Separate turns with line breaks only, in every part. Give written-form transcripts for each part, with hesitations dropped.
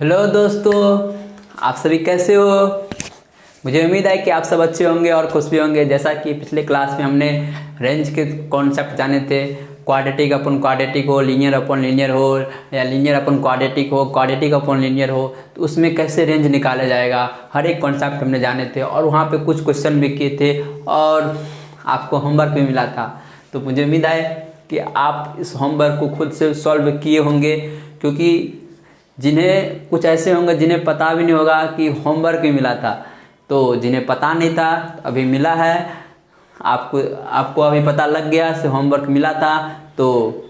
Hello दोस्तों, आप सभी कैसे हो। मुझे उम्मीद है कि आप सब अच्छे होंगे और खुश भी होंगे। जैसा कि पिछले क्लास में हमने रेंज के कॉन्सेप्ट जाने थे, क्वाड्रेटिक अपन क्वाड्रेटिक हो, लीनियर अपन लीनियर हो, या लीनियर अपन क्वाड्रेटिक हो, क्वाड्रेटिक अपन लीनियर हो, तो उसमें कैसे रेंज निकाला जाएगा, हर एक कॉन्सेप्ट हमने जाने थे। और वहाँ पे कुछ क्वेश्चन भी किए थे और आपको होमवर्क भी मिला था। तो मुझे उम्मीद है कि आप इस होमवर्क को खुद से सॉल्व किए होंगे, क्योंकि जिन्हें कुछ ऐसे होंगे जिन्हें पता भी नहीं होगा कि होमवर्क भी मिला था। तो जिन्हें पता नहीं था अभी मिला है, आपको आपको अभी पता लग गया से होमवर्क मिला था, तो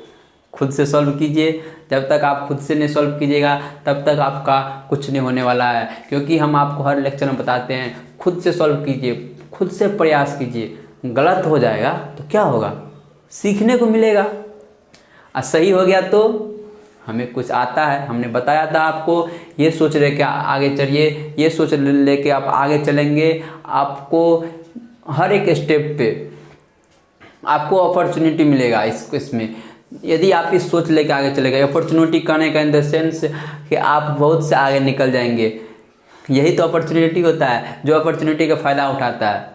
खुद से सॉल्व कीजिए। जब तक आप खुद से नहीं सॉल्व कीजिएगा तब तक आपका कुछ नहीं होने वाला है, क्योंकि हम आपको हर लेक्चर में बताते हैं खुद से सॉल्व कीजिए, खुद से प्रयास कीजिए। गलत हो जाएगा तो क्या होगा, सीखने को मिलेगा, और सही हो गया तो हमें कुछ आता है। हमने बताया था आपको, ये सोच रहे कि आगे चलिए, ये सोच लेके आप आगे चलेंगे। आपको हर एक स्टेप पे आपको अपॉर्चुनिटी मिलेगा इसमें, यदि आप इस सोच लेके आगे चलेगा। अपॉर्चुनिटी करने का इन द सेंस कि आप बहुत से आगे निकल जाएंगे। यही तो अपॉर्चुनिटी होता है, जो अपॉर्चुनिटी का फ़ायदा उठाता है,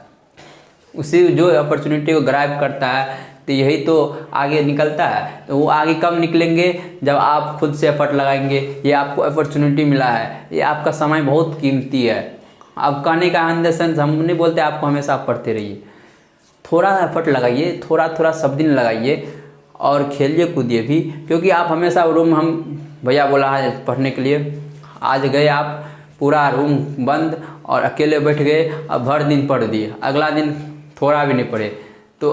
उसी जो अपॉर्चुनिटी को ग्रैब करता है, तो यही तो आगे निकलता है। तो वो आगे कब निकलेंगे, जब आप खुद से एफर्ट लगाएंगे। ये आपको अपॉर्चुनिटी मिला है, ये आपका समय बहुत कीमती है। अब कहने का इन द सेंस हम नहीं बोलते आपको हमेशा आप पढ़ते रहिए, थोड़ा एफर्ट लगाइए, थोड़ा थोड़ा सब दिन लगाइए और खेलिए कूदिए भी। क्योंकि आप हमेशा रूम, हम भैया बोला है पढ़ने के लिए, आज गए आप पूरा रूम बंद और अकेले बैठ गए, अब भर दिन पढ़ दिए, अगला दिन थोड़ा भी नहीं पढ़े। तो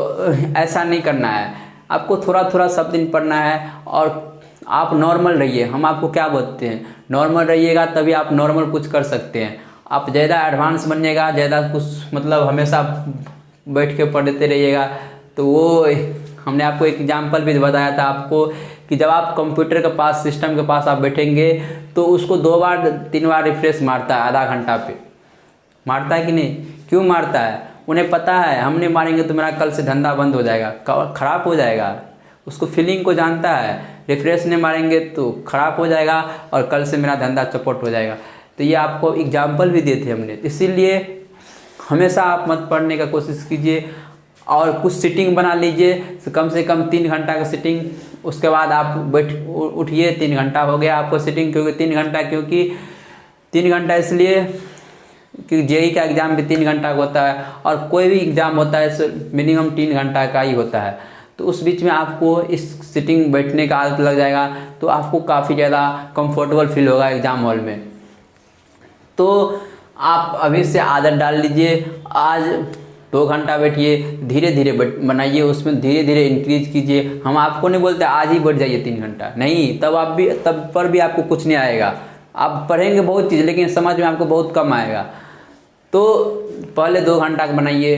ऐसा नहीं करना है, आपको थोड़ा थोड़ा सब दिन पढ़ना है। और आप नॉर्मल रहिए, हम आपको क्या बोलते हैं, नॉर्मल रहिएगा तभी आप नॉर्मल कुछ कर सकते हैं। आप ज़्यादा एडवांस बनिएगा, ज़्यादा कुछ मतलब हमेशा बैठ के पढ़ते रहिएगा, तो वो हमने आपको एक एग्जाम्पल भी बताया था आपको कि जब आप कंप्यूटर के पास, सिस्टम के पास आप बैठेंगे तो उसको 2 बार 3 बार रिफ्रेश मारता है, आधा घंटा पे मारता है कि नहीं। क्यों मारता है, उन्हें पता है हमने मारेंगे तो मेरा कल से धंधा बंद हो जाएगा, खराब हो जाएगा। उसको फीलिंग को जानता है, रिफ्रेश नहीं मारेंगे तो खराब हो जाएगा और कल से मेरा धंधा चौपट हो जाएगा। तो ये आपको एग्जाम्पल भी दिए थे हमने। इसीलिए हमेशा आप मत पढ़ने का कोशिश कीजिए और कुछ सीटिंग बना लीजिए, कम से कम 3 घंटा का सीटिंग। उसके बाद आप उठिए, 3 घंटा हो गया आपको सीटिंग। क्योंकि 3 घंटा, क्योंकि 3 घंटा इसलिए कि जेई का एग्ज़ाम भी 3 घंटा का होता है और कोई भी एग्ज़ाम होता है मिनिमम 3 घंटा का ही होता है। तो उस बीच में आपको इस सीटिंग बैठने का आदत लग जाएगा, तो आपको काफ़ी ज़्यादा कंफर्टेबल फील होगा एग्ज़ाम हॉल में। तो आप अभी से आदत डाल लीजिए, आज 2 घंटा बैठिए, धीरे धीरे बनाइए, उसमें धीरे धीरे इंक्रीज कीजिए। हम आपको नहीं बोलते आज ही बैठ जाइए 3 घंटा, नहीं, तब पर भी आपको कुछ नहीं आएगा। आप पढ़ेंगे बहुत चीज़, लेकिन समझ में आपको बहुत कम आएगा। तो पहले 2 घंटा का बनाइए,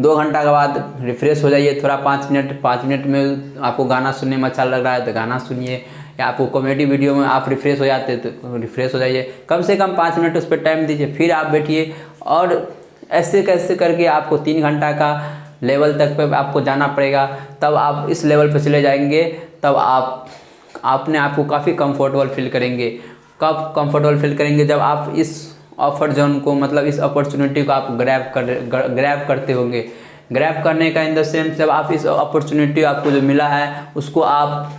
2 घंटा के बाद रिफ्रेश हो जाइए थोड़ा 5 मिनट में। आपको गाना सुनने में अच्छा लग रहा है तो गाना सुनिए, या आपको कॉमेडी वीडियो में आप रिफ्रेश हो जाते तो रिफ्रेश हो जाइए। कम से कम 5 मिनट उस पर टाइम दीजिए, फिर आप बैठिए। और ऐसे कैसे करके आपको 3 घंटा का लेवल तक पे आपको जाना पड़ेगा, तब आप इस लेवल पे चले जाएंगे। तब आप अपने आप को काफ़ी कंफर्टेबल फील करेंगे। कब कंफर्टेबल फील करेंगे, जब आप इस ऑफर जोन को, मतलब इस अपॉर्चुनिटी को आप ग्रैब करते होंगे। ग्रैब करने का इन द सेंस, जब आप इस अपॉर्चुनिटी आपको जो मिला है उसको आप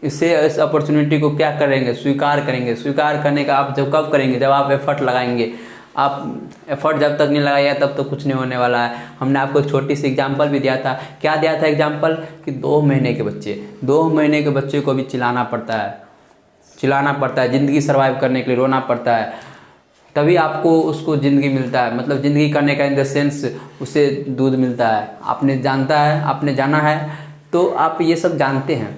इस अपॉर्चुनिटी को क्या करेंगे, स्वीकार करेंगे। स्वीकार करने का आप जब कब करेंगे, जब आप एफर्ट लगाएंगे। आप एफर्ट जब तक नहीं लगाइएगा तब तो कुछ नहीं होने वाला है। हमने आपको एक छोटी सी एग्जांपल भी दिया था। क्या दिया था एग्जांपल, कि 2 महीने के बच्चे को भी चिल्लाना पड़ता है, ज़िंदगी सर्वाइव करने के लिए रोना पड़ता है, तभी आपको उसको ज़िंदगी मिलता है। मतलब ज़िंदगी करने का इन द सेंस उसे दूध मिलता है। आपने जाना है, तो आप ये सब जानते हैं,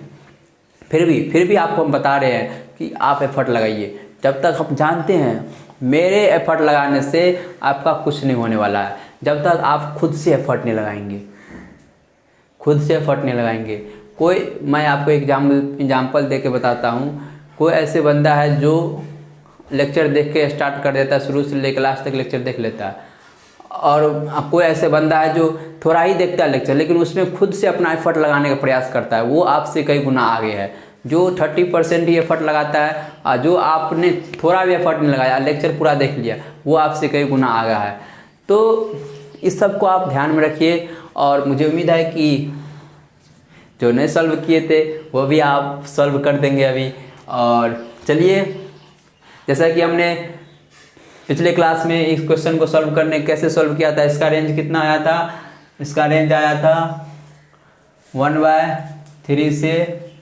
फिर भी आपको हम बता रहे हैं कि आप एफर्ट लगाइए। जब तक हम जानते हैं, मेरे एफर्ट लगाने से आपका कुछ नहीं होने वाला है, जब तक आप खुद से एफर्ट नहीं लगाएंगे। मैं आपको एग्जाम्पल दे के बताता हूँ। कोई ऐसे बंदा है जो लेक्चर देख के स्टार्ट कर देता है, शुरू से लेकर लास्ट तक लेक्चर देख लेता है। और कोई ऐसे बंदा है जो थोड़ा ही देखता है लेक्चर, लेकिन उसमें खुद से अपना एफर्ट लगाने का प्रयास करता है, वो आपसे कई गुना आगे है। जो 30% ही एफर्ट लगाता है और जो आपने थोड़ा भी एफर्ट नहीं लगाया, लेक्चर पूरा देख लिया, वो आपसे कई गुना आगा है। तो इस सब को आप ध्यान में रखिए और मुझे उम्मीद है कि जो नहीं सॉल्व किए थे वो भी आप सॉल्व कर देंगे अभी। और चलिए, जैसा कि हमने पिछले क्लास में इस क्वेश्चन को सॉल्व करने कैसे सॉल्व किया था, इसका रेंज कितना आया था, इसका रेंज आया था 1/3 से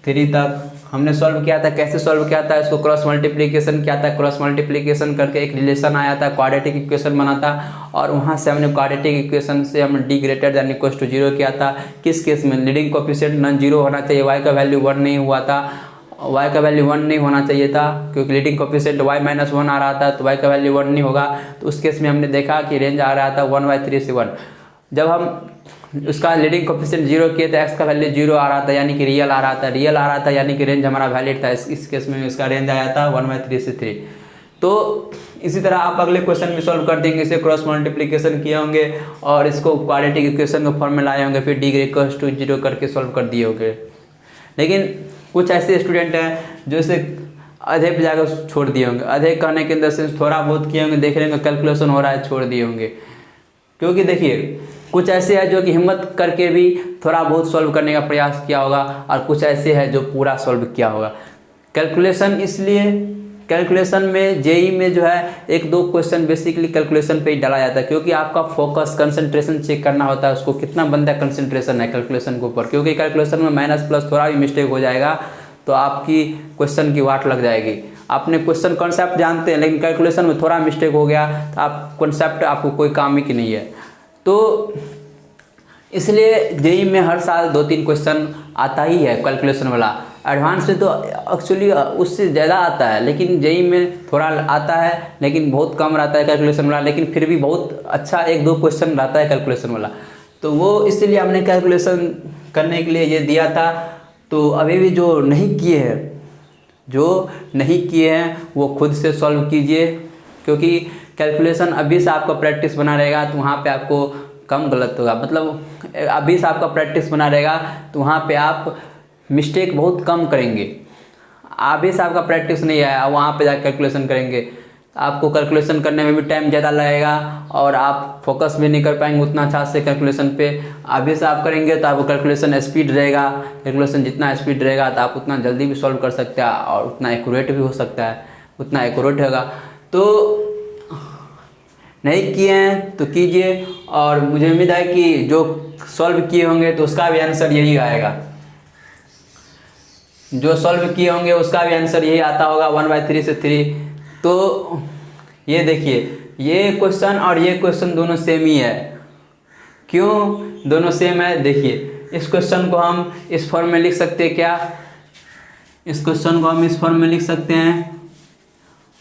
3 तक हमने सॉल्व किया था। कैसे सॉल्व किया था, इसको क्रॉस मल्टीप्लिकेशन किया था, क्रॉस मल्टीप्लिकेशन करके एक रिलेशन आया था, क्वाड्रेटिक इक्वेशन बना था और वहाँ से हमने क्वाड्रेटिक इक्वेशन से हमने d greater than equal to 0 किया था। किस केस में, लीडिंग कोफिशिएंट नॉन जीरो होना चाहिए, y का वैल्यू 1 नहीं हुआ था, y का वैल्यू 1 नहीं होना चाहिए था क्योंकि लीडिंग कोफिशिएंट y-1 आ रहा था, तो y का वैल्यू 1 नहीं होगा। तो उस केस में हमने देखा कि रेंज आ रहा था 1/3 से 1। जब हम उसका लीडिंग कोफिशिएंट 0 किए तो x का वैल्यू 0 आ रहा था, यानी कि रियल आ रहा था, रियल आ रहा था यानी कि रेंज हमारा वैलिड था। इस केस में इसका रेंज आया था 1/3 से 3। तो इसी तरह आप अगले क्वेश्चन भी सॉल्व कर देंगे, इसे क्रॉस मल्टीप्लिकेशन किए होंगे और इसको क्वाड्रेटिक इक्वेशन के फॉर्म में लाए होंगे, फिर d इक्वल्स टू 0 करके सॉल्व कर दिए होंगे। लेकिन कुछ ऐसे स्टूडेंट हैं जो इसे आधे पे जाकर छोड़ दिए होंगे, आधे कहने के अंदर से थोड़ा बहुत किए होंगे, देख रहे होंगे कैलकुलेशन हो रहा है, छोड़ दिए होंगे। क्योंकि देखिए कुछ ऐसे हैं जो कि हिम्मत करके भी थोड़ा बहुत सॉल्व करने का प्रयास किया होगा और कुछ ऐसे हैं जो पूरा सॉल्व किया होगा। कैलकुलेशन, इसलिए कैलकुलेशन में जेई में जो है 1-2 क्वेश्चन बेसिकली कैलकुलेशन पे ही डाला जाता है, क्योंकि आपका फोकस कंसंट्रेशन चेक करना होता है, उसको कितना बंदा कंसंट्रेशन है कैलकुलेशन के ऊपर। क्योंकि कैलकुलेशन में माइनस प्लस थोड़ा भी मिस्टेक हो जाएगा तो आपकी क्वेश्चन की वाट लग जाएगी। आपने क्वेश्चन कॉन्सेप्ट जानते हैं लेकिन कैलकुलेशन में थोड़ा मिस्टेक हो गया तो आप कॉन्सेप्ट आपको कोई काम ही की नहीं है। तो इसलिए जेई में हर साल 2-3 क्वेश्चन आता ही है कैलकुलेशन वाला। एडवांस में तो एक्चुअली उससे ज़्यादा आता है, लेकिन जेई में थोड़ा आता है लेकिन बहुत कम रहता है कैलकुलेशन वाला, लेकिन फिर भी बहुत अच्छा 1-2 क्वेश्चन रहता है कैलकुलेशन वाला। तो वो इसलिए हमने कैलकुलेशन करने के लिए ये दिया था। तो अभी भी जो नहीं किए हैं वो खुद से सॉल्व कीजिए, क्योंकि कैलकुलेशन अभी से आपका प्रैक्टिस बना रहेगा तो वहाँ पे आपको कम गलत होगा। मतलब अभी से आपका प्रैक्टिस बना रहेगा तो वहाँ पे आप मिस्टेक बहुत कम करेंगे। अभी से आपका प्रैक्टिस नहीं आया, वहाँ पे जाकर कैलकुलेशन करेंगे, आपको कैलकुलेशन करने में भी टाइम ज़्यादा लगेगा और आप फोकस भी नहीं कर पाएंगे उतना अच्छा से कैलकुलेशन पे। अभी से आप करेंगे तो आपको कैलकुलेशन स्पीड रहेगा, कैलकुलेशन जितना स्पीड रहेगा तो आप उतना जल्दी भी सॉल्व कर सकते हैं और उतना एक्यूरेट भी हो सकता है, उतना एक्यूरेट होगा। तो नहीं किए हैं तो कीजिए और मुझे उम्मीद है कि जो सॉल्व किए होंगे तो उसका भी आंसर यही आएगा, जो सॉल्व किए होंगे उसका भी आंसर यही आता होगा 1/3 से 3। तो ये देखिए, ये क्वेश्चन और ये क्वेश्चन दोनों सेम ही है। क्यों दोनों सेम है, देखिए इस क्वेश्चन को हम इस फॉर्म में लिख सकते हैं क्या, इस क्वेश्चन को हम इस फॉर्म में लिख सकते हैं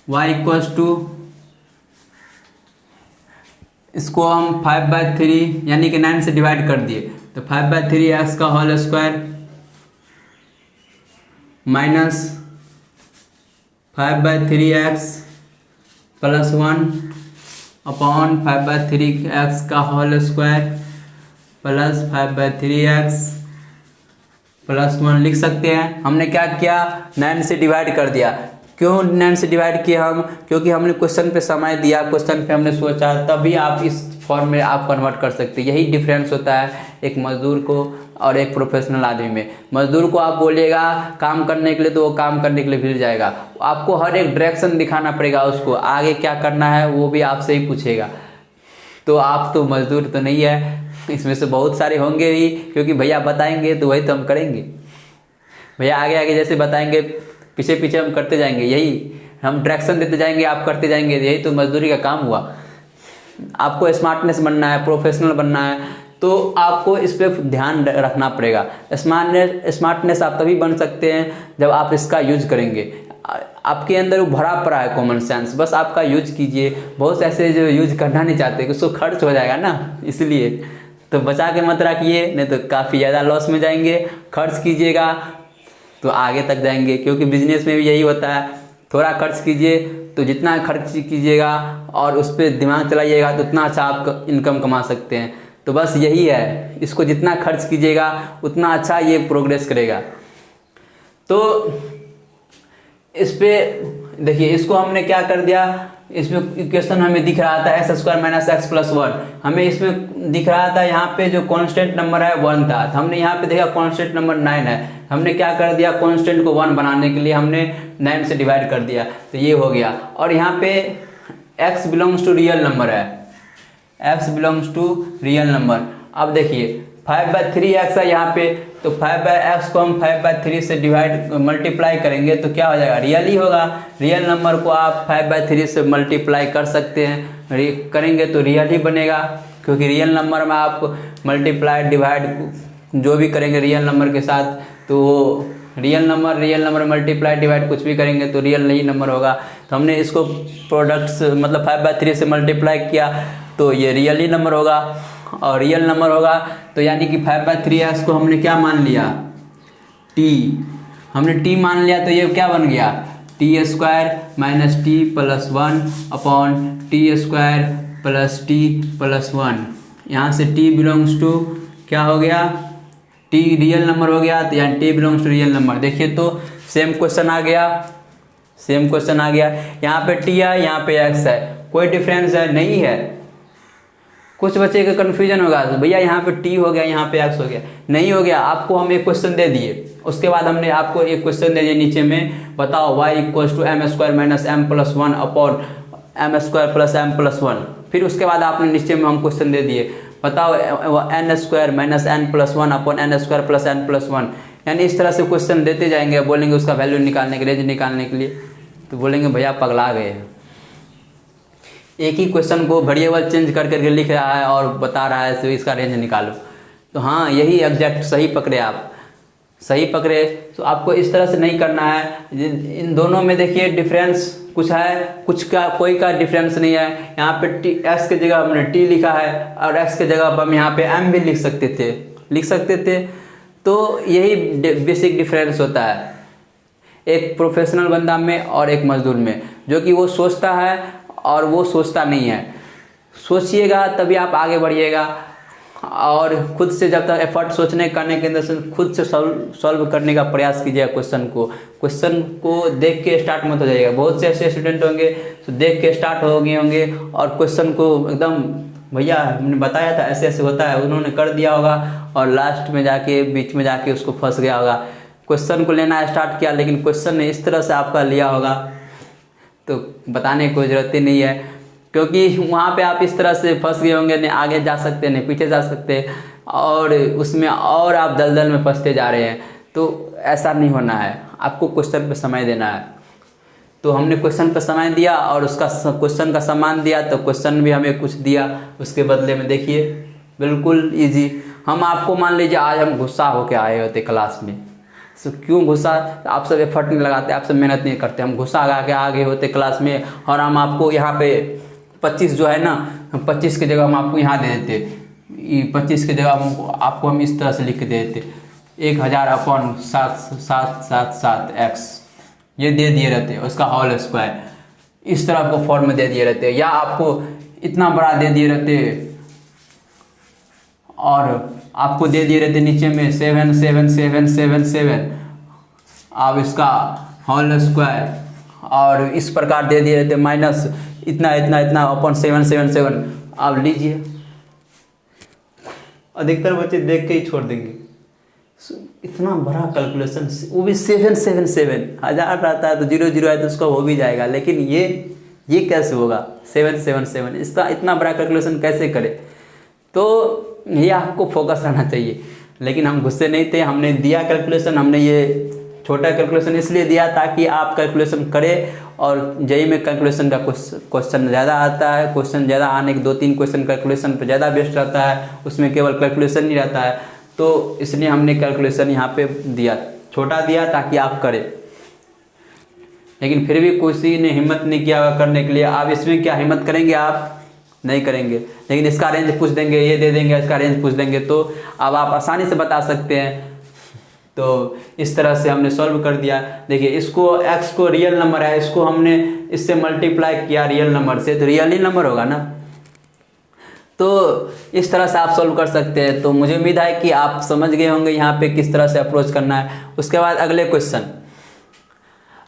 y इक्वल्स टू, इसको हम 5/3 यानी कि 9 से डिवाइड कर दिए तो 5/3 x का whole square minus 5/3x plus 1 upon 5/3x का whole square plus 5/3x plus 1 लिख सकते हैं। हमने क्या किया, 9 से डिवाइड कर दिया। क्यों 9 से डिवाइड किया हम, क्योंकि हमने क्वेश्चन पे समय दिया, क्वेश्चन पे हमने सोचा, तभी आप इस फॉर्म में आप कन्वर्ट कर सकते हैं। यही डिफरेंस होता है एक मजदूर को और एक प्रोफेशनल आदमी में। मजदूर को आप बोलिएगा काम करने के लिए तो वो काम करने के लिए भिड़ जाएगा, आपको हर एक डायरेक्शन दिखाना पड़ेगा, उसको आगे क्या करना है वो भी आपसे ही पूछेगा। तो आप तो मजदूर तो नहीं है, इसमें से बहुत सारे होंगे भी, क्योंकि भैया बताएंगे तो वही तो हम करेंगे। भैया आगे आगे जैसे बताएंगे पीछे पीछे हम करते जाएंगे, यही हम डायरेक्शन देते जाएंगे, आप करते जाएंगे, यही तो मजदूरी का काम हुआ। आपको स्मार्टनेस बनना है, प्रोफेशनल बनना है, तो आपको इस पर ध्यान रखना पड़ेगा। स्मार्टनेस आप तभी बन सकते हैं जब आप इसका यूज करेंगे। आपके अंदर वो भरा पड़ा है कॉमन सेंस, बस आपका यूज कीजिए। बहुत ऐसे जो यूज करना नहीं चाहते, उसको खर्च हो जाएगा ना, इसलिए तो बचा के मत रखिए, नहीं तो काफ़ी ज़्यादा लॉस में जाएंगे। खर्च कीजिएगा तो आगे तक जाएंगे, क्योंकि बिजनेस में भी यही होता है, थोड़ा खर्च कीजिए तो जितना खर्च कीजिएगा और उस पर दिमाग चलाइएगा तो उतना अच्छा आप इनकम कमा सकते हैं। तो बस यही है, इसको जितना खर्च कीजिएगा उतना अच्छा ये प्रोग्रेस करेगा। तो इस पे देखिए, इसको हमने क्या कर दिया, इसमें इक्वेशन हमें दिख रहा था x square minus x plus one, हमें इसमें दिख रहा था यहाँ पे जो कांस्टेंट नंबर है 1 था, तो हमने यहाँ पे देखा कांस्टेंट नंबर 9 है, हमने क्या कर दिया, कांस्टेंट को 1 बनाने के लिए हमने 9 से डिवाइड कर दिया, तो ये हो गया। और यहाँ पे x belongs to real number है, x belongs to real number. अब देखिए 5/3x है यहाँ पे, तो 5/x को हम 5/3 से डिवाइड मल्टीप्लाई करेंगे तो क्या हो जाएगा, रियल ही होगा। रियल नंबर को आप 5/3 से मल्टीप्लाई कर सकते हैं, करेंगे तो रियल ही बनेगा, क्योंकि रियल नंबर में आप मल्टीप्लाई डिवाइड जो भी करेंगे रियल नंबर के साथ, तो रियल नंबर मल्टीप्लाई डिवाइड कुछ भी करेंगे तो रियल नहीं नंबर होगा। तो हमने इसको प्रोडक्ट्स मतलब 5/3 से मल्टीप्लाई किया तो ये रियल ही नंबर होगा, और रियल नंबर होगा तो यानी कि 5/3x को हमने क्या मान लिया, t, हमने t मान लिया, तो ये क्या बन गया, t square minus T plus 1 upon T square plus T plus 1। यहाँ से t बिलोंग्स टू क्या हो गया, t रियल नंबर हो गया, तो यहाँ t belongs to real number. देखिए तो सेम क्वेश्चन आ गया, सेम क्वेश्चन आ गया। यहाँ पे t है, यहाँ पे x है, कोई डिफरेंस है नहीं है। कुछ बच्चे का कन्फ्यूजन होगा, भैया यहाँ पे t हो गया, यहाँ पे x हो गया, नहीं हो गया। आपको हम एक क्वेश्चन दे दिए, उसके बाद हमने आपको एक क्वेश्चन दे दिया नीचे में, बताओ y equals to M square minus M plus 1 upon M square plus M plus 1। फिर उसके बाद आपने नीचे में हम क्वेश्चन दे दिए, बताओ N square minus N plus 1 upon N square plus N plus 1। यानी इस तरह से क्वेश्चन देते जाएंगे, बोलेंगे उसका वैल्यू निकालने के लिए, रेंज निकालने के लिए, तो बोलेंगे भैया पगला गए, एक ही क्वेश्चन को वेरिएबल चेंज कर करके लिख रहा है और बता रहा है तो इसका रेंज निकालो। तो हाँ, यही एग्जैक्ट सही पकड़े आप, सही पकड़े। तो आपको इस तरह से नहीं करना है। इन दोनों में देखिए डिफरेंस कुछ है, कुछ का कोई का डिफरेंस नहीं है। यहाँ पे x की जगह हमने t लिखा है और x की जगह पर हम यहाँ पे m भी लिख सकते थे। तो यही बेसिक डिफरेंस होता है एक प्रोफेशनल बंदा में और एक मजदूर में, जो कि वो सोचता है और वो सोचता नहीं है। सोचिएगा तभी आप आगे बढ़िएगा, और खुद से जब तक एफर्ट सोचने करने के अंदर से खुद से सॉल्व करने का प्रयास कीजिएगा। क्वेश्चन को देख के स्टार्ट मत हो जाइएगा। बहुत से ऐसे स्टूडेंट होंगे तो देख के स्टार्ट हो गए होंगे और क्वेश्चन को एकदम भैया हमने बताया था ऐसे ऐसे होता है, उन्होंने कर दिया होगा और लास्ट में जाके बीच में जाके उसको फंस गया होगा। क्वेश्चन को लेना स्टार्ट किया लेकिन क्वेश्चन ने इस तरह से आपका लिया होगा तो बताने की कोई ज़रूरत ही नहीं है, क्योंकि वहाँ पे आप इस तरह से फंस गए होंगे, नहीं आगे जा सकते नहीं पीछे जा सकते, और उसमें और आप दलदल में फंसते जा रहे हैं। तो ऐसा नहीं होना है, आपको क्वेश्चन पे समय देना है। तो हमने क्वेश्चन पे समय दिया और उसका क्वेश्चन का सम्मान दिया, तो क्वेश्चन भी हमें कुछ दिया उसके बदले में। देखिए बिल्कुल ईजी। हम आपको मान लीजिए आज हम गुस्सा होके आए होते क्लास में, तो क्यों गुस्सा, आप सब एफर्ट नहीं लगाते, आप सब मेहनत नहीं करते, हम गुस्सा लगा के आ गए होते क्लास में और हम आपको यहाँ पे 25 जो है ना, 25 की जगह हम आपको यहाँ दे देते, 25 की जगह आपको हम इस तरह से लिख के दे देते 1000 अपॉन 7,777x, ये दे दिए रहते, उसका होल स्क्वायर इस तरह को फॉर्म में दे दिए रहते, या आपको इतना बड़ा दे दिए रहते और आपको दे दिए रहते नीचे में 77777, अब इसका होल स्क्वायर, और इस प्रकार दे दिए रहते माइनस इतना इतना इतना अपॉन 777। आप लीजिए, अधिकतर बच्चे देख के ही छोड़ देंगे। इतना बड़ा कैलकुलेशन, वो भी 777, 1000 रहता है तो 00 है तो उसका हो भी जाएगा, लेकिन ये कैसे होगा 777, इसका इतना बड़ा कैलकुलेशन कैसे करे। तो ये आपको फोकस रहना चाहिए, लेकिन हम गुस्से नहीं थे, हमने दिया कैलकुलेशन, हमने ये छोटा कैलकुलेशन इसलिए दिया ताकि आप कैलकुलेशन करें, और जेईई में कैलकुलेशन का क्वेश्चन ज़्यादा आता है, क्वेश्चन ज़्यादा आने के 2-3 क्वेश्चन कैलकुलेशन पे ज़्यादा बेस्ट रहता है, उसमें केवल कैलकुलेशन नहीं रहता है, तो इसलिए हमने कैलकुलेशन यहाँ पे दिया, छोटा दिया ताकि आप करें। लेकिन फिर भी किसी ने हिम्मत नहीं किया करने के लिए। आप इसमें क्या हिम्मत करेंगे, आप नहीं करेंगे, लेकिन इसका रेंज पूछ देंगे, ये दे देंगे, इसका रेंज पूछ देंगे, तो अब आप आसानी से बता सकते हैं। तो इस तरह से हमने सॉल्व कर दिया। देखिए इसको x को रियल नंबर है, इसको हमने इससे मल्टीप्लाई किया रियल नंबर से, तो रियल ही नंबर होगा ना। तो इस तरह से आप सॉल्व कर सकते हैं। तो मुझे उम्मीद है कि आप समझ गए होंगे यहाँ पे किस तरह से अप्रोच करना है। उसके बाद अगले क्वेश्चन,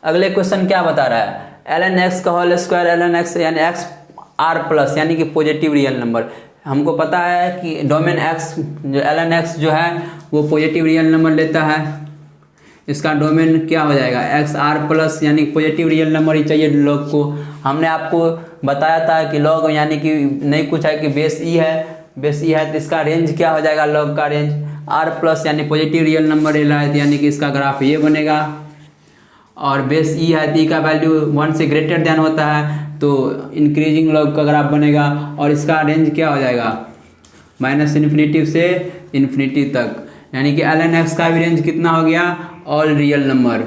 अगले क्वेश्चन क्या बता रहा है, ln x का होल स्क्वायर ln x यानी x r प्लस यानी कि पॉजिटिव रियल नंबर। हमको पता है कि डोमेन x जो ln x जो है वो पॉजिटिव रियल नंबर लेता है, इसका डोमेन क्या हो जाएगा एक्स आर प्लस यानी पॉजिटिव रियल नंबर ही चाहिए लॉग को। हमने आपको बताया था कि लॉग यानी कि नहीं कुछ है कि बेस ई है तो इसका रेंज क्या हो जाएगा, लॉग का रेंज आर प्लस यानी पॉजिटिव रियल नंबर ले रहा है यानी कि इसका ग्राफ ये बनेगा। और बेस ई है तो ई का वैल्यू 1 से ग्रेटर देन होता है तो इंक्रीजिंग लॉग का ग्राफ बनेगा। और इसका रेंज क्या हो जाएगा -∞ से इन्फिनिटी तक, यानी कि ln x का भी रेंज कितना हो गया, ऑल रियल नंबर।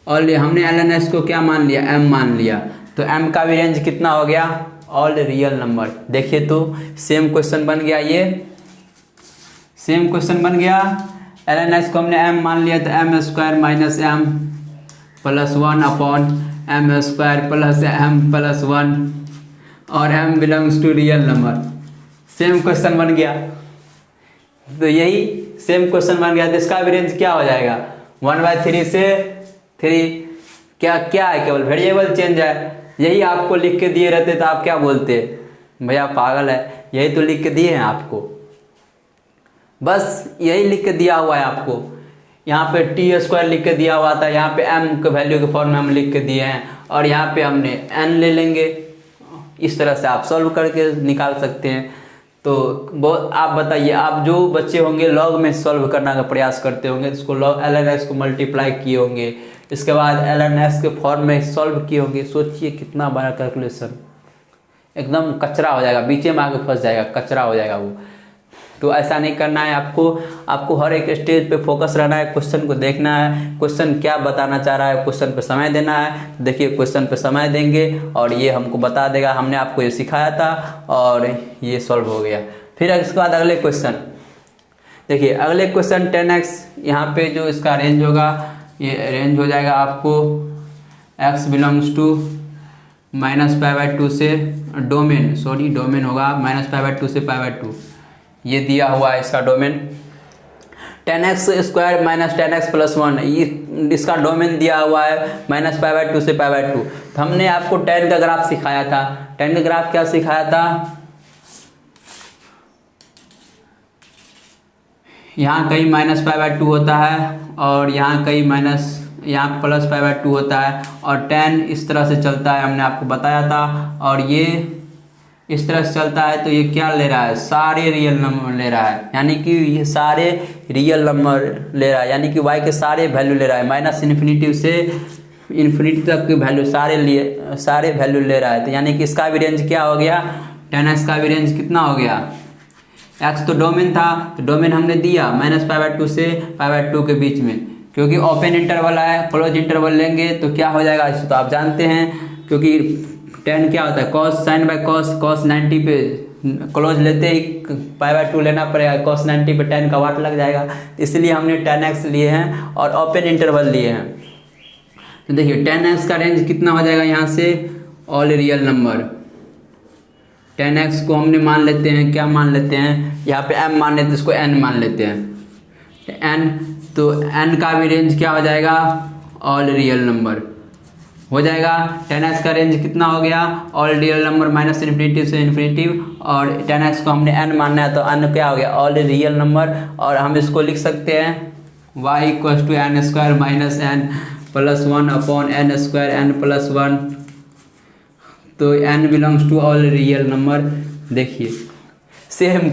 और हमने ln x को क्या मान लिया, m मान लिया, तो m का भी रेंज कितना हो गया, ऑल रियल नंबर। देखिए तो सेम क्वेश्चन बन गया, ये सेम क्वेश्चन बन गया। ln x को हमने m मान लिया तो m square minus m plus 1 upon m square plus m plus 1 और m belongs to real number. Same question बन गया, तो यही सेम क्वेश्चन बन गया। तो इसका भी रेंज क्या हो जाएगा 1/3 से 3, क्या है, केवल वेरिएबल चेंज है। यही आपको लिख के दिए रहते तो आप क्या बोलते, भैया पागल है, यही तो लिख के दिए हैं आपको, बस यही लिख के दिया हुआ है आपको। यहाँ पे टी स्क्वायर लिख के दिया हुआ था, यहाँ पे m के वैल्यू के फॉर्म में हम लिख के दिए हैं और यहाँ पे हमने n ले लेंगे। इस तरह से आप सॉल्व करके निकाल सकते हैं। तो बहुत आप बताइए, आप जो बच्चे होंगे लॉग में सॉल्व करने का प्रयास करते होंगे, इसको लॉग ln x को मल्टीप्लाई किए होंगे, इसके बाद ln x के फॉर्म में सॉल्व किए होंगे। सोचिए कितना बड़ा कैलकुलेशन, एकदम कचरा हो जाएगा, बीच में आके फंस जाएगा, कचरा हो जाएगा वो। तो ऐसा नहीं करना है आपको हर एक स्टेज पे फोकस रहना है, क्वेश्चन को देखना है, क्वेश्चन क्या बताना चाह रहा है, क्वेश्चन पे समय देना है। देखिए क्वेश्चन पे समय देंगे और ये हमको बता देगा, हमने आपको ये सिखाया था और ये सॉल्व हो गया। फिर इसके बाद अगले क्वेश्चन देखिए, अगले क्वेश्चन 10x, यहाँ पे जो इसका रेंज होगा ये रेंज हो जाएगा आपको x बिलोंग्स टू -π/2 से डोमेन होगा -π/2 से π/2, ये दिया हुआ है इसका domain. 10x square minus 10x plus 1, इसका डोमेन दिया हुआ है -π/2 से π/2। तो हमने आपको 10 का ग्राफ सिखाया था। 10 का ग्राफ क्या सिखाया था, यहाँ कहीं -π/2 होता है और यहाँ कहीं +π/2 होता है और 10 इस तरह से चलता है, हमने आपको बताया था। और ये इस तरह से चलता है तो ये क्या ले रहा है, सारे रियल नंबर ले रहा है, यानी कि ये सारे रियल नंबर ले रहा है, यानी कि y के सारे वैल्यू ले रहा है, -∞ से इन्फिनिटी तक की वैल्यू सारे वैल्यू ले रहा है। तो यानी कि इसका भी रेंज क्या हो गया, 10x का भी रेंज कितना हो गया, x तो डोमेन था तो डोमेन हमने दिया -π/2 से π/2 के बीच में, क्योंकि ओपन इंटरवल है, क्लोज इंटरवल लेंगे तो क्या हो जाएगा तो आप जानते हैं, क्योंकि 10 क्या होता है cos sin बाय cos 90 पे क्लोज लेते ही π/2 लेना पड़ेगा, cos 90 पे 10 का वाट लग जाएगा, इसलिए हमने 10x लिए हैं और ओपन इंटरवल लिए हैं। तो देखिए 10x का रेंज कितना हो जाएगा, यहाँ से ऑल रियल नंबर 10x को हमने मान लेते हैं, क्या मान लेते हैं, यहाँ पे m मान लेते हैं, इसको n मान लेते हैं n, तो n का भी रेंज क्या हो जाएगा, ऑल रियल नंबर हो जाएगा। 10x का रेंज कितना हो गया, ऑल रियल नंबर -∞ से इन्फिनिटी, और 10x को हमने n मानना है तो n क्या हो गया, ऑल रियल नंबर। और हम इसको लिख सकते हैं y = n² - n + 1 upon n² n + 1, तो n belongs to all real number. देखिए सेम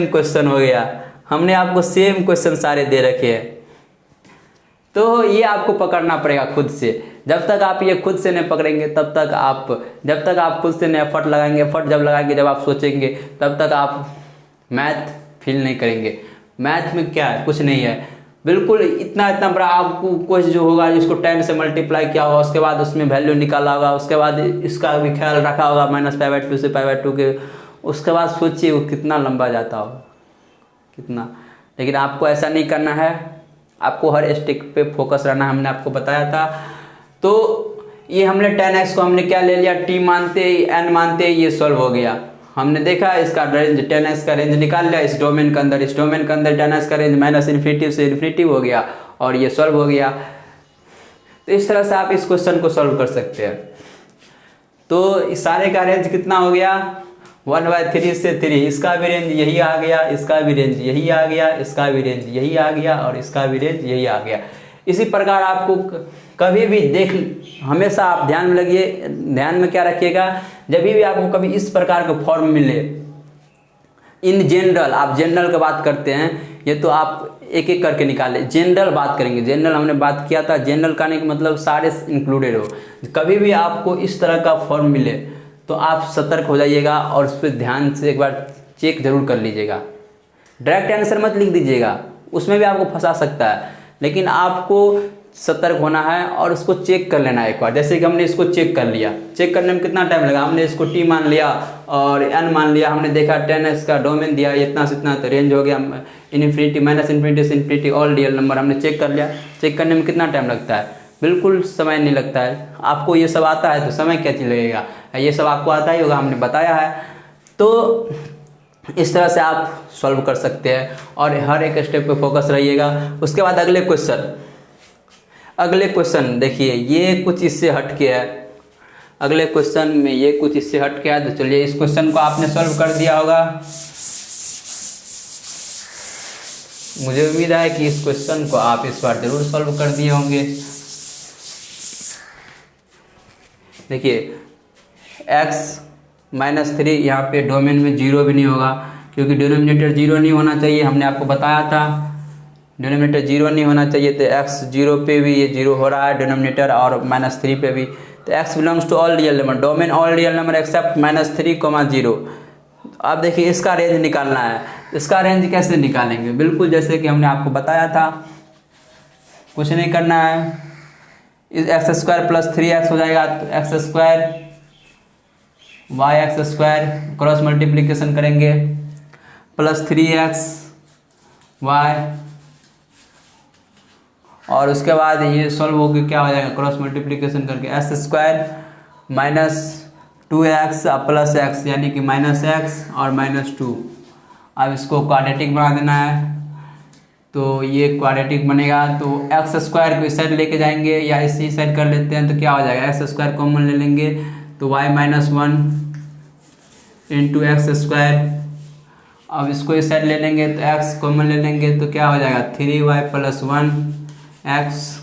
क्वेश्चन हो गया, हमने आपको सेम क्वेश्चन सारे दे रखे हैं, तो ये आपको पकड़ना पड़ेगा खुद से। जब तक आप ये खुद से नहीं पकड़ेंगे जब तक आप खुद से नहीं एफर्ट लगाएंगे, जब आप सोचेंगे तब तक आप मैथ फील नहीं करेंगे। मैथ में क्या है, कुछ नहीं है, बिल्कुल इतना बड़ा आपको कुछ जो होगा, जिसको 10 से मल्टीप्लाई किया होगा, उसके बाद उसमें वैल्यू निकाला होगा, उसके बाद इसका भी ख्याल रखा होगा -π/2 से π/2 के, उसके बाद सोचिए वो कितना लंबा जाता होगा, कितना। लेकिन आपको ऐसा नहीं करना है, आपको हर स्टेप पे फोकस रहना, हमने आपको बताया था। तो ये हमने 10x को हमने क्या ले लिया, t मानते n मानते ये सॉल्व हो गया। हमने देखा इसका रेंज 10x का रेंज निकाल लिया इस डोमेन के अंदर 10x का रेंज -∞ से इन्फिनिटी हो गया। और ये सॉल्व हो गया। तो इस तरह से आप इस क्वेश्चन को सॉल्व कर सकते हैं। तो इस सारे का रेंज कितना हो गया 1/3 से 3, इसका भी रेंज यही आ गया, इसका भी रेंज यही आ गया, इसका भी रेंज यही आ गया और इसका भी रेंज यही आ गया। इसी प्रकार आपको कभी भी हमेशा आप ध्यान में लगिए, ध्यान में क्या रखिएगा, जब भी आपको कभी इस प्रकार का फॉर्म मिले इन जनरल, आप जनरल का बात करते हैं, ये तो आप एक एक करके निकाले, जनरल बात करेंगे। जनरल हमने बात किया था, जनरल कहने का मतलब सारे इंक्लूडेड हो। कभी भी आपको इस तरह का फॉर्म मिले तो आप सतर्क हो जाइएगा और उस पर ध्यान से एक बार चेक जरूर कर लीजिएगा। डायरेक्ट आंसर मत लिख दीजिएगा, उसमें भी आपको फंसा सकता है, लेकिन आपको सतर्क होना है और उसको चेक कर लेना है एक बार। जैसे कि हमने इसको चेक कर लिया, चेक करने में कितना टाइम लगा, हमने इसको टी मान लिया और एन मान लिया, हमने देखा 10 का डोमेन दिया इतना से इतना, तो रेंज हो गया इन्फिनिटी माइनस इन्फिनिटी से इन्फिनिटी ऑल रियल नंबर, हमने चेक कर लिया। चेक करने में कितना टाइम लगता है, बिल्कुल समय नहीं लगता है। आपको ये सब आता है तो समय क्या चीज लगेगा, ये सब आपको आता ही होगा, हमने बताया है। तो इस तरह से आप सॉल्व कर सकते हैं और हर एक स्टेप पे फोकस रहिएगा। उसके बाद अगले क्वेश्चन देखिए, ये कुछ इससे हट के है। अगले क्वेश्चन में ये कुछ इससे हट के है, तो चलिए इस क्वेश्चन को आपने सॉल्व कर दिया होगा। मुझे उम्मीद है कि इस क्वेश्चन को आप इस बार जरूर सॉल्व कर दिए होंगे। देखिए x-3 यहाँ पे डोमेन में 0 भी नहीं होगा, क्योंकि डिनोमिनेटर 0 नहीं होना चाहिए, हमने आपको बताया था डिनोमिनेटर 0 नहीं होना चाहिए। तो x 0 पे भी ये 0 हो रहा है डिनोमिनेटर, और -3 पे भी। तो x belongs to all real number, domain all real number except -3, 0। अब देखिए इसका रेंज निकालना है। इसका रेंज कैसे निकालेंगे, बिल्कुल जैसे कि हमने आपको बताया था, कुछ नहीं करना है। इस x² + 3x हो जाएगा, तो x² y² क्रॉस मल्टीप्लिकेशन करेंगे प्लस 3x y, और उसके बाद ये सॉल्व होकर क्या हो जाएगा, क्रॉस मल्टीप्लिकेशन करके x² - 2x + x, यानी कि -x और -2। अब इसको क्वाड्रेटिक बना देना है, तो ये क्वाड्रेटिक बनेगा। तो x² को इस साइड लेके जाएंगे या इसी साइड कर लेते हैं, तो क्या हो जाएगा, x² कॉमन ले लेंगे, तो y - 1 × x²। अब इसको इस साइड ले लेंगे तो x कॉमन ले लेंगे, तो क्या हो जाएगा 3y + 1x,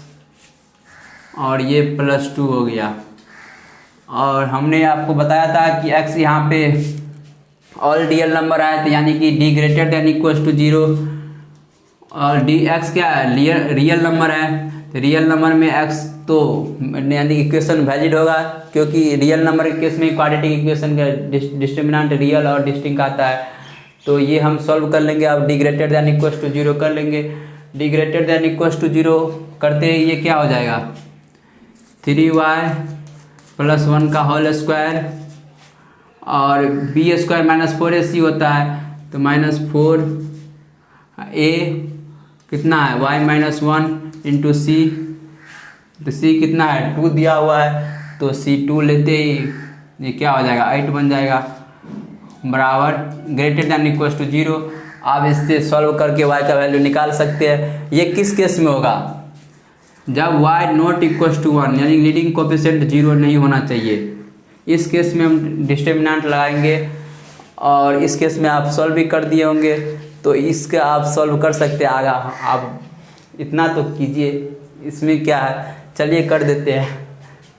और ये +2 हो गया। और हमने आपको बताया था कि x यहाँ पे ऑल रियल नंबर आया, तो यानी कि d ≥ 0, और dx क्या है, रियल नंबर है। तो रियल नंबर में x तो यानी इक्वेशन वैलिड होगा, क्योंकि रियल नंबर के केस में क्वाड्रेटिक इक्वेशन का डिस्क्रिमिनेंट रियल और डिस्टिंक्ट आता है। तो ये हम सॉल्व कर लेंगे। अब d ≥ 0 कर लेंगे, d ≥ 0 करते ही ये क्या हो जाएगा, 3y + 1 का होल स्क्वायर, और b² - 4ac होता है, तो -4a कितना है, y - 1 × c, तो c कितना है 2 दिया हुआ है, तो c2 लेते ही ये क्या हो जाएगा 8 बन जाएगा, बराबर > 0। आप इससे सॉल्व करके y का वैल्यू निकाल सकते हैं। ये किस केस में होगा, जब y ≠ 1, यानी लीडिंग कोएफिशिएंट 0 नहीं होना चाहिए। इस केस में हम डिस्क्रिमिनेंट लगाएंगे, और इस केस में आप सॉल्व भी कर दिए होंगे, तो इसका आप सॉल्व कर सकते हैं। आगे आप इतना तो कीजिए, इसमें क्या है, चलिए कर देते हैं।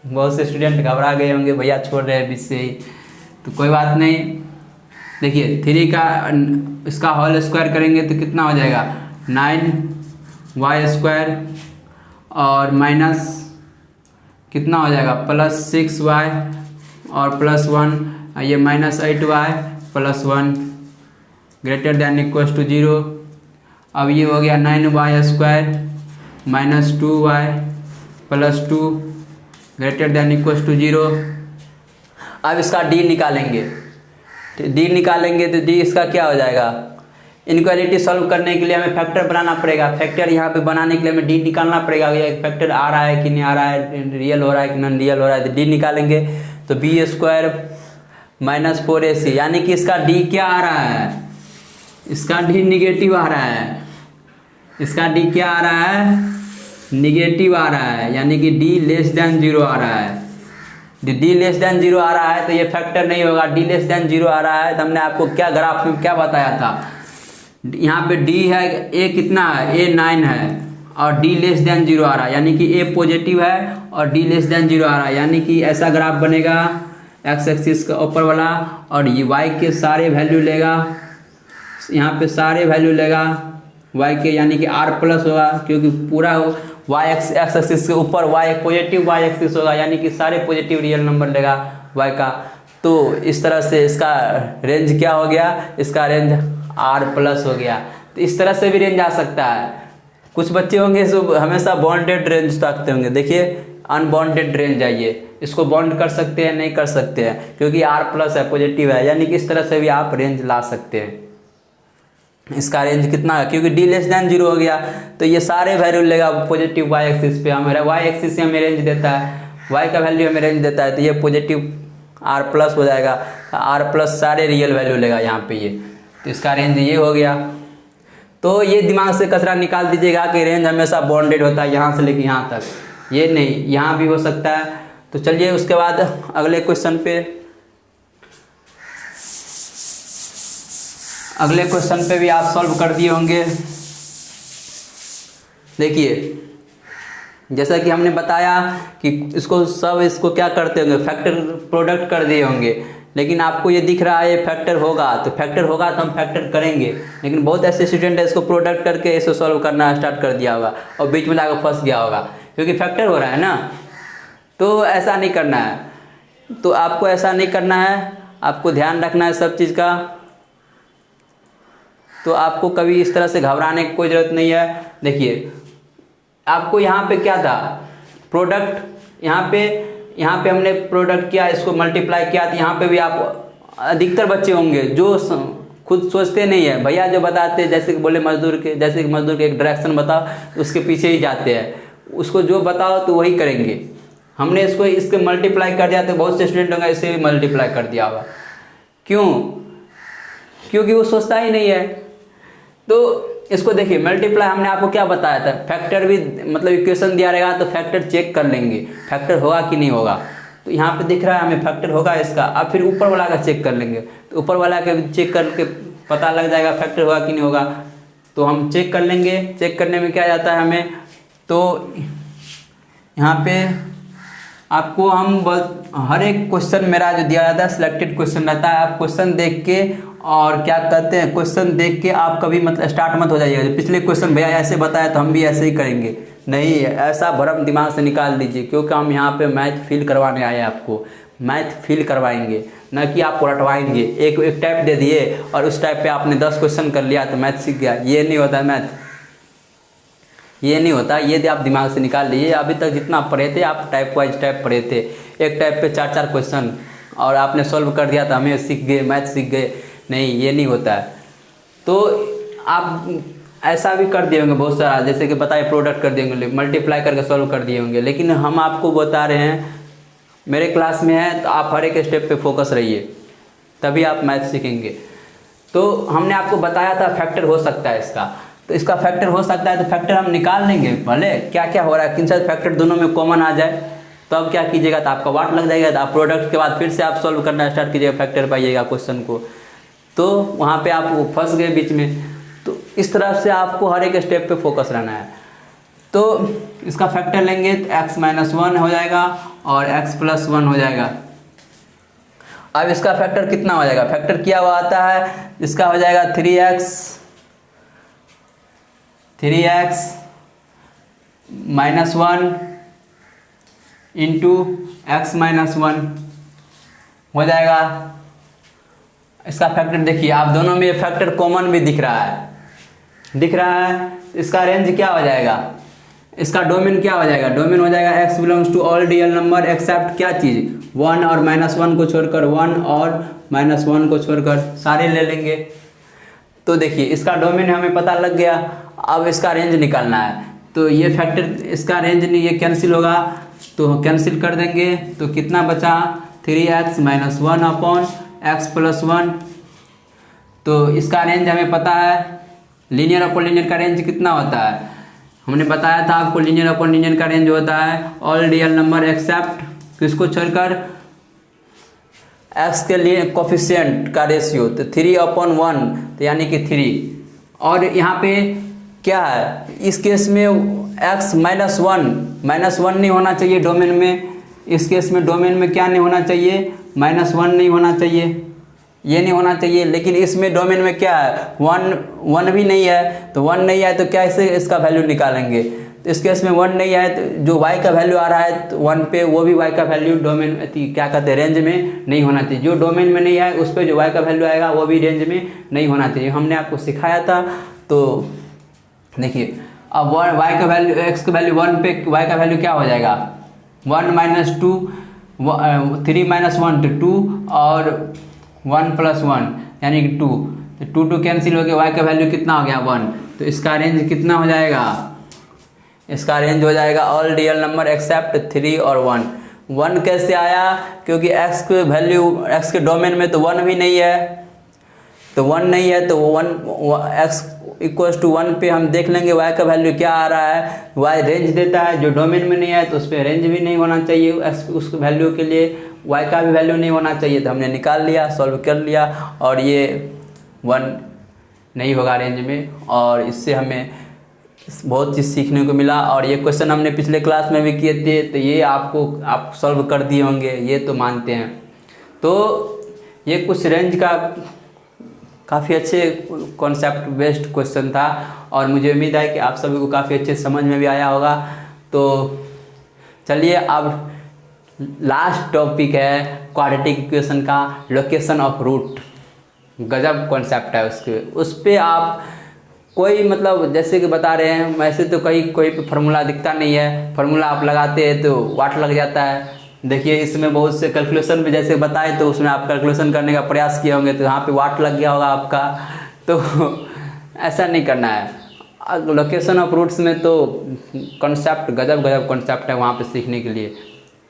बहुत से स्टूडेंट घबरा गए होंगे, भैया छोड़ रहे हैं बीच से ही, तो कोई बात नहीं। देखिए 3 का इसका होल स्क्वायर करेंगे तो कितना हो जाएगा, 9y² और माइनस कितना हो जाएगा, +6y और +1, ये -8y + 1 > 0। अब ये हो गया 9y² - 2y + 2 > 0। अब इसका d निकालेंगे, d निकालेंगे तो d इसका क्या हो जाएगा, इनक्वालिटी सॉल्व करने के लिए हमें फैक्टर बनाना पड़ेगा। फैक्टर यहाँ पे बनाने के लिए हमें d निकालना पड़ेगा, ये फैक्टर आ रहा है कि नहीं आ रहा है, रियल हो रहा है कि नॉन रियल हो रहा है, तो d निकालेंगे। तो b² - 4ac, यानी कि इसका d क्या आ रहा है, इसका d निगेटिव आ रहा है। इसका d क्या आ रहा है, निगेटिव आ रहा है, यानी कि डी लेस देन 0 आ रहा है, डी लेस देन 0 आ रहा है तो ये फैक्टर नहीं होगा। डी लेस देन 0 आ रहा है तो हमने आपको क्या ग्राफ में क्या बताया था, यहाँ पे डी है, ए कितना है, ए 9 है और डी लेस देन 0 आ रहा है, यानी कि ए पॉजिटिव है और डी लेस देन 0 आ रहा है, यानी कि ऐसा ग्राफ बनेगा एक्स एक्सिस का ऊपर वाला, और ये वाई के सारे वैल्यू लेगा, यहाँ पे सारे वैल्यू लेगा वाई के, यानी कि आर प्लस होगा, क्योंकि पूरा वाई एक्स एक्सिस के ऊपर वाई पॉजिटिव वाई एक्सिस होगा, यानी कि सारे पॉजिटिव रियल नंबर लेगा वाई का। तो इस तरह से इसका रेंज क्या हो गया, इसका रेंज आर प्लस हो गया। तो इस तरह से भी रेंज आ सकता है। कुछ बच्चे होंगे जो हमेशा बॉन्डेड रेंज ताकते होंगे, देखिए अनबॉन्डेड रेंज है ये, इसको बॉन्ड कर सकते हैं, नहीं कर सकते हैं, क्योंकि आर प्लस है, पॉजिटिव है, यानी कि इस तरह से भी आप रेंज ला सकते हैं। इसका रेंज कितना है, क्योंकि डी लेस देन 0 हो गया तो ये सारे वैल्यू लेगा पॉजिटिव वाई एक्सिस पे, हमें वाई एक्सिस से हमें रेंज देता है, वाई का वैल्यू हमें रेंज देता है, तो ये पॉजिटिव आर प्लस हो जाएगा, आर प्लस सारे रियल वैल्यू लेगा यहाँ पे ये, तो इसका रेंज ये हो गया। तो ये दिमाग से कचरा निकाल दीजिएगा कि रेंज हमेशा बॉन्डेड होता है यहाँ से लेके यहाँ तक, ये नहीं, यहाँ भी हो सकता है। तो चलिए उसके बाद अगले क्वेश्चन पे भी आप सॉल्व कर दिए होंगे। देखिए जैसा कि हमने बताया कि इसको क्या करते होंगे, फैक्टर प्रोडक्ट कर दिए होंगे, लेकिन आपको ये दिख रहा है ये फैक्टर होगा, तो हम फैक्टर करेंगे, लेकिन बहुत ऐसे स्टूडेंट है इसको प्रोडक्ट करके इसको सॉल्व करना स्टार्ट कर दिया होगा और बीच में जाकर फंस गया होगा, क्योंकि फैक्टर हो रहा है ना। तो ऐसा नहीं करना है, तो आपको ऐसा नहीं करना है, आपको ध्यान रखना है सब चीज़ का। तो आपको कभी इस तरह से घबराने की कोई ज़रूरत नहीं है। देखिए आपको यहाँ पे क्या था, प्रोडक्ट, यहाँ पे हमने प्रोडक्ट किया, इसको मल्टीप्लाई किया, तो यहाँ पे भी आप अधिकतर बच्चे होंगे जो खुद सोचते नहीं है, भैया जो बताते हैं, जैसे कि बोले मजदूर के एक डायरेक्शन बताओ उसके पीछे ही जाते हैं, उसको जो बताओ तो वही करेंगे। हमने इसके मल्टीप्लाई कर दिया तो बहुत से स्टूडेंट होंगे इसे भी मल्टीप्लाई कर दिया होगा, क्यों, क्योंकि वो सोचता ही नहीं है। तो इसको देखिए मल्टीप्लाई हमने आपको क्या बताया था, फैक्टर भी मतलब इक्वेशन दिया रहेगा तो फैक्टर चेक कर लेंगे, फैक्टर होगा कि नहीं होगा। तो यहाँ पे दिख रहा है हमें फैक्टर होगा इसका, अब फिर ऊपर वाला का चेक कर लेंगे, तो ऊपर वाला का चेक करके पता लग जाएगा फैक्टर होगा कि नहीं होगा। तो हम चेक कर लेंगे, चेक करने में क्या जाता है हमें, तो यहाँ पे आपको हर एक क्वेश्चन मेरा जो दिया जाता है सिलेक्टेड क्वेश्चन रहता है, आप क्वेश्चन देख के और क्या कहते हैं, क्वेश्चन देख के आप कभी मतलब स्टार्ट मत हो जाइएगा, पिछले क्वेश्चन भैया ऐसे बताया तो हम भी ऐसे ही करेंगे, नहीं, ऐसा भ्रम दिमाग से निकाल दीजिए, क्योंकि हम यहाँ पे मैथ फील करवाने आए हैं, आपको मैथ फील करवाएंगे, न कि आपको रटवाएंगे। एक टाइप दे दिए और उस टाइप पे आपने 10 क्वेश्चन कर लिया तो मैथ सीख गया, ये नहीं होता मैथ, ये नहीं होता, ये आप दिमाग से निकाल लीजिए। अभी तक जितना पढ़े थे आप टाइप वाइज टाइप पढ़े थे, एक टाइप पे 4-4 क्वेश्चन और आपने सॉल्व कर दिया तो हमें सीख गए, मैथ सीख गए, नहीं, ये नहीं होता है। तो आप ऐसा भी कर दिए होंगे बहुत सारा, जैसे कि बताए प्रोडक्ट कर दिए होंगे, मल्टीप्लाई करके सॉल्व कर दिए होंगे, लेकिन हम आपको बता रहे हैं मेरे क्लास में है तो आप हर एक स्टेप पे फोकस रहिए, तभी आप मैथ सीखेंगे। तो हमने आपको बताया था फैक्टर हो सकता है इसका, तो इसका फैक्टर हो सकता है तो फैक्टर हम निकाल लेंगे, भले क्या क्या हो रहा है, किन सारे फैक्टर दोनों में कॉमन आ जाए, तो अब क्या कीजिएगा, तो आपका वाट लग जाएगा, तो आप प्रोडक्ट के बाद फिर से आप सॉल्व करना स्टार्ट कीजिएगा, फैक्टर पाइएगा क्वेश्चन को, तो वहाँ पे आप फंस गए बीच में। तो इस तरह से आपको हर एक स्टेप पे फोकस रहना है। तो इसका फैक्टर लेंगे तो x-1 हो जाएगा और x+1 हो जाएगा। अब इसका फैक्टर कितना हो जाएगा, फैक्टर किया हुआ आता है, इसका हो जाएगा 3x -1 इंटू x-1 हो जाएगा। इसका फैक्टर देखिए, आप दोनों में ये फैक्टर कॉमन भी दिख रहा है, इसका रेंज क्या हो जाएगा, इसका डोमेन क्या हो जाएगा, डोमेन हो जाएगा x belongs to all real number except क्या चीज़, 1 और -1 को छोड़कर, 1 और -1 को छोड़कर सारे ले लेंगे। तो देखिए इसका डोमेन हमें पता लग गया, अब इसका रेंज निकालना है, तो ये फैक्टर इसका रेंज नहीं, ये कैंसिल होगा तो कैंसिल कर देंगे, तो कितना बचा 3x -1 अपॉन x+1। तो इसका रेंज हमें पता है, लीनियर अपॉन लीनियर का रेंज कितना होता है, हमने बताया था आपको लीनियर अपॉन लीनियर का रेंज होता है ऑल रियल नंबर एक्सेप्ट किसको छोड़कर, एक्स के लिए कोफिशिएंट का रेशियो, तो 3/1 तो यानी कि 3। और यहाँ पे क्या है, इस केस में x -1 नहीं होना चाहिए डोमेन में, इस केस में डोमेन में क्या नहीं होना चाहिए, -1 नहीं होना चाहिए, ये नहीं होना चाहिए। लेकिन इसमें डोमेन में क्या है, 1 भी नहीं है, तो 1 नहीं है तो क्या इसे इसका वैल्यू निकालेंगे, तो इस केस में 1 नहीं है तो जो y का वैल्यू आ रहा है तो 1 पे, वो भी y का वैल्यू डोमेन क्या कहते हैं रेंज में नहीं होना चाहिए। जो डोमेन में नहीं है उस पर जो y का वैल्यू आएगा वो भी रेंज में नहीं होना चाहिए। हमने आपको सिखाया था। तो देखिए अब y का वैल्यू, x का वैल्यू 1 पे y का वैल्यू क्या हो जाएगा, 1 - 2, 3 - 1 तो 2 और 1 + 1 यानी कि 2, तो 2 कैंसिल हो गया, y का वैल्यू कितना हो गया 1, तो इसका रेंज कितना हो जाएगा, इसका रेंज हो जाएगा ऑल रियल नंबर एक्सेप्ट 3 और 1 कैसे आया, क्योंकि x के वैल्यू, x के डोमेन में तो 1 भी नहीं है, तो 1 नहीं है तो 1 x = 1 पे हम देख लेंगे y का वैल्यू क्या आ रहा है, y रेंज देता है, जो डोमेन में नहीं है तो उस पर रेंज भी नहीं होना चाहिए, उस वैल्यू के लिए y का भी वैल्यू नहीं होना चाहिए, तो हमने निकाल लिया, सॉल्व कर लिया, और ये 1 नहीं होगा रेंज में। और इससे हमें बहुत चीज़ सीखने को मिला, और ये क्वेश्चन हमने पिछले क्लास में भी किए थे, तो ये आप सॉल्व कर दिए होंगे, ये तो मानते हैं। तो ये कुछ रेंज का काफ़ी अच्छे कॉन्सेप्ट बेस्ड क्वेश्चन था, और मुझे उम्मीद है कि आप सभी को काफ़ी अच्छे समझ में भी आया होगा। तो चलिए अब लास्ट टॉपिक है क्वाड्रेटिक इक्वेशन का लोकेशन ऑफ रूट। गजब कॉन्सेप्ट है उस पर आप कोई मतलब जैसे कि बता रहे हैं, वैसे तो कोई फार्मूला दिखता नहीं है, फार्मूला आप लगाते हैं तो वाट लग जाता है। देखिए इसमें बहुत से कैलकुलेशन भी जैसे बताए, तो उसमें आप कैलकुलेशन करने का प्रयास किए होंगे तो यहाँ पे वाट लग गया होगा आपका, तो ऐसा नहीं करना है। लोकेशन ऑफ रूट्स में तो कॉन्सेप्ट गजब कॉन्सेप्ट है वहाँ पे सीखने के लिए।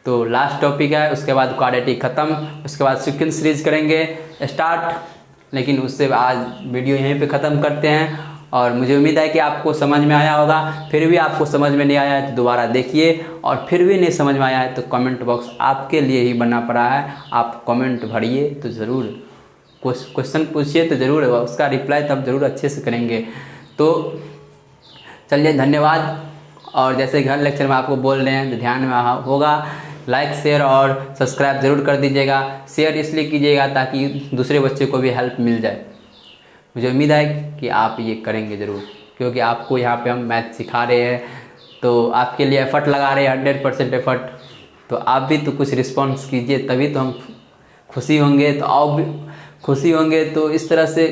तो लास्ट टॉपिक है, उसके बाद क्वाड्रेटिक ख़त्म, उसके बाद सीक्वेंस सीरीज करेंगे स्टार्ट। लेकिन उससे आज वीडियो यहीं पे ख़त्म करते हैं, और मुझे उम्मीद है कि आपको समझ में आया होगा। फिर भी आपको समझ में नहीं आया है तो दोबारा देखिए, और फिर भी नहीं समझ में आया है तो कमेंट बॉक्स आपके लिए ही बना पड़ा है, आप कमेंट भरिए तो ज़रूर, क्वेश्चन पूछिए तो ज़रूर उसका रिप्लाई तब ज़रूर अच्छे से करेंगे। तो चलिए धन्यवाद। और जैसे कि हर लेक्चर में आपको बोल रहे हैं तो ध्यान में होगा, लाइक शेयर और सब्सक्राइब ज़रूर कर दीजिएगा। शेयर इसलिए कीजिएगा ताकि दूसरे बच्चे को भी हेल्प मिल जाए। मुझे उम्मीद है कि आप ये करेंगे ज़रूर, क्योंकि आपको यहाँ पे हम मैथ सिखा रहे हैं, तो आपके लिए एफ़र्ट लगा रहे हैं, 100% एफ़र्ट। तो आप भी तो कुछ रिस्पॉन्स कीजिए, तभी तो हम खुशी होंगे। तो आप भी खुशी होंगे तो इस तरह से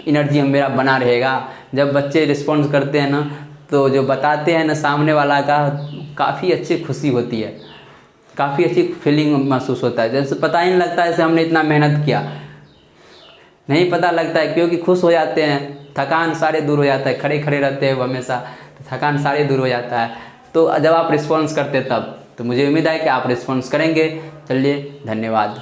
एनर्जी हम मेरा बना रहेगा। जब बच्चे रिस्पॉन्स करते हैं ना, तो जो बताते हैं ना सामने वाला का, काफ़ी अच्छी खुशी होती है, काफ़ी अच्छी फीलिंग महसूस होता है। जैसे पता ही नहीं लगता जैसे हमने इतना मेहनत किया, नहीं पता लगता है, क्योंकि खुश हो जाते हैं, थकान सारे दूर हो जाता है, खड़े खड़े रहते हैं वो हमेशा, तो थकान सारे दूर हो जाता है। तो जब आप रिस्पॉन्स करते तब, तो मुझे उम्मीद है कि आप रिस्पॉन्स करेंगे। चलिए धन्यवाद।